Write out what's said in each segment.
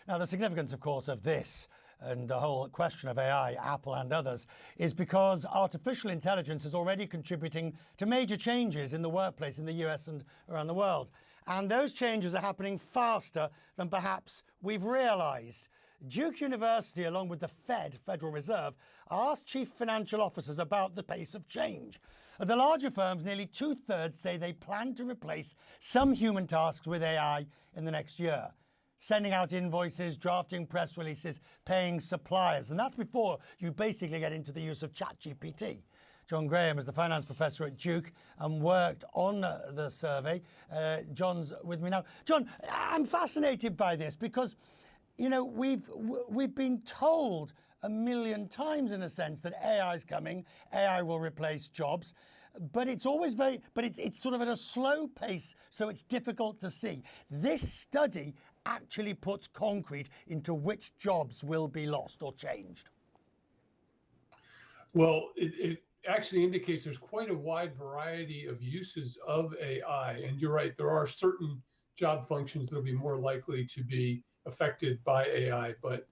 Now, the significance, of course, of this and the whole question of AI, Apple and others, is because artificial intelligence is already contributing to major changes in the workplace in the US and around the world. And those changes are happening faster than perhaps we've realized. Duke University, along with the Federal Reserve, asked chief financial officers about the pace of change. At the larger firms, nearly 2/3 say they plan to replace some human tasks with AI in the next year. Sending out invoices, drafting press releases, paying suppliers. And that's before you basically get into the use of ChatGPT. John Graham is the finance professor at Duke and worked on the survey. John's with me now. John, I'm fascinated by this because, you know, we've been told a million times, in a sense, that AI is coming, AI will replace jobs, but it's always it's sort of at a slow pace, so it's difficult to see. This study actually puts concrete into which jobs will be lost or changed. Well, it actually indicates there's quite a wide variety of uses of AI. And you're right, there are certain job functions that will be more likely to be affected by AI. But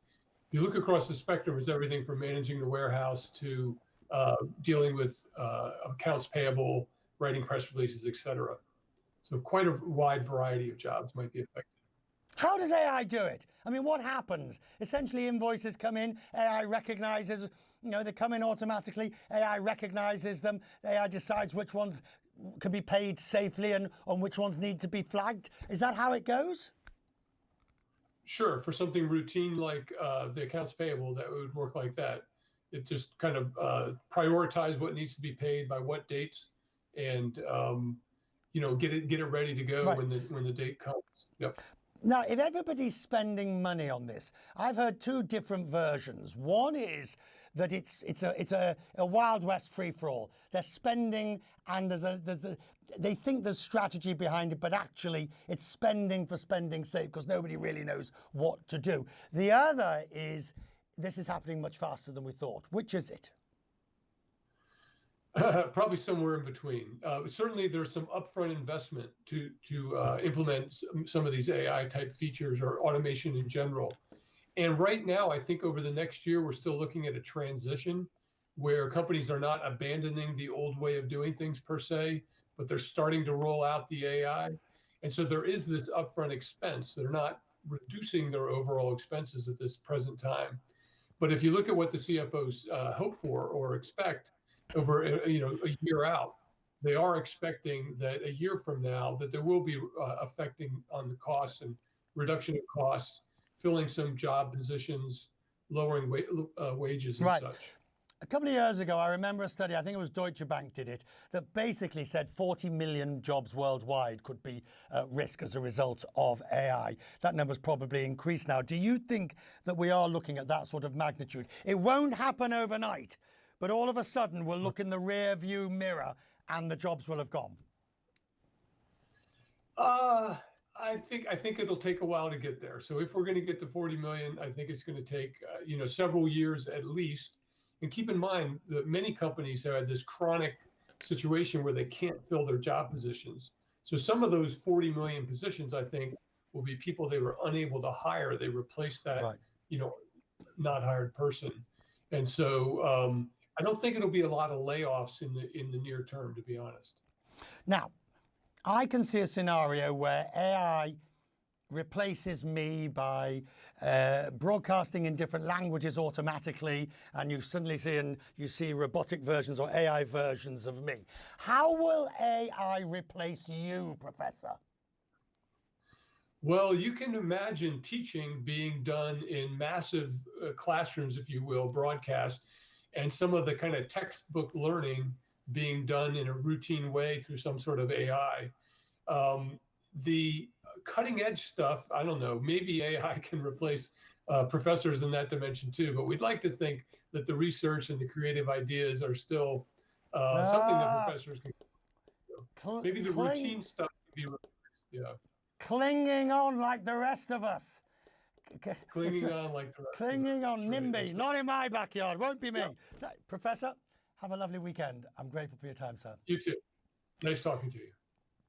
if you look across the spectrum, it's everything from managing the warehouse to dealing with accounts payable, writing press releases, et cetera. So quite a wide variety of jobs might be affected. How does AI do it? I mean, what happens? Essentially, invoices come in, AI recognizes, they come in automatically, AI recognizes them, AI decides which ones can be paid safely and on which ones need to be flagged. Is that how it goes? Sure. For something routine like the accounts payable, that would work like that. It just kind of prioritize what needs to be paid by what dates, and get it ready to go when the date comes. Yep. Now, if everybody's spending money on this, I've heard two different versions. One is that it's a Wild West free-for-all. They're spending, and they think there's strategy behind it, but actually it's spending for spending's sake because nobody really knows what to do. The other is this is happening much faster than we thought. Which is it? Probably somewhere in between. Certainly, there's some upfront investment to implement some of these AI type features or automation in general. And right now, I think over the next year, we're still looking at a transition where companies are not abandoning the old way of doing things per se, but they're starting to roll out the AI. And so there is this upfront expense. They're not reducing their overall expenses at this present time. But if you look at what the CFOs hope for or expect, over a year out, they are expecting that a year from now that there will be affecting on the costs and reduction of costs, filling some job positions, lowering wages and such. A couple of years ago, I remember a study, I think it was Deutsche Bank did it, that basically said 40 million jobs worldwide could be at risk as a result of AI. That number's probably increased now. Do you think that we are looking at that sort of magnitude? It won't happen overnight, but all of a sudden we'll look in the rear view mirror and the jobs will have gone. I think it'll take a while to get there. So if we're going to get to 40 million, I think it's going to take several years at least. And keep in mind that many companies have had this chronic situation where they can't fill their job positions. So some of those 40 million positions, I think, will be people they were unable to hire. They replaced that not hired person. And so I don't think it'll be a lot of layoffs in the near term, to be honest. Now, I can see a scenario where AI replaces me by broadcasting in different languages automatically, and you suddenly see robotic versions or AI versions of me. How will AI replace you, Professor? Well, you can imagine teaching being done in massive classrooms, if you will, broadcast, and some of the kind of textbook learning being done in a routine way through some sort of AI. The cutting edge stuff, I don't know, maybe AI can replace professors in that dimension too, but we'd like to think that the research and the creative ideas are still something that professors can do. Maybe the routine stuff can be replaced, yeah. Clinging on like the rest of us. Clinging on like the rest Clinging on, NIMBY, not in my backyard, won't be me. Yeah. Professor, have a lovely weekend. I'm grateful for your time, sir. You too. Nice talking to you.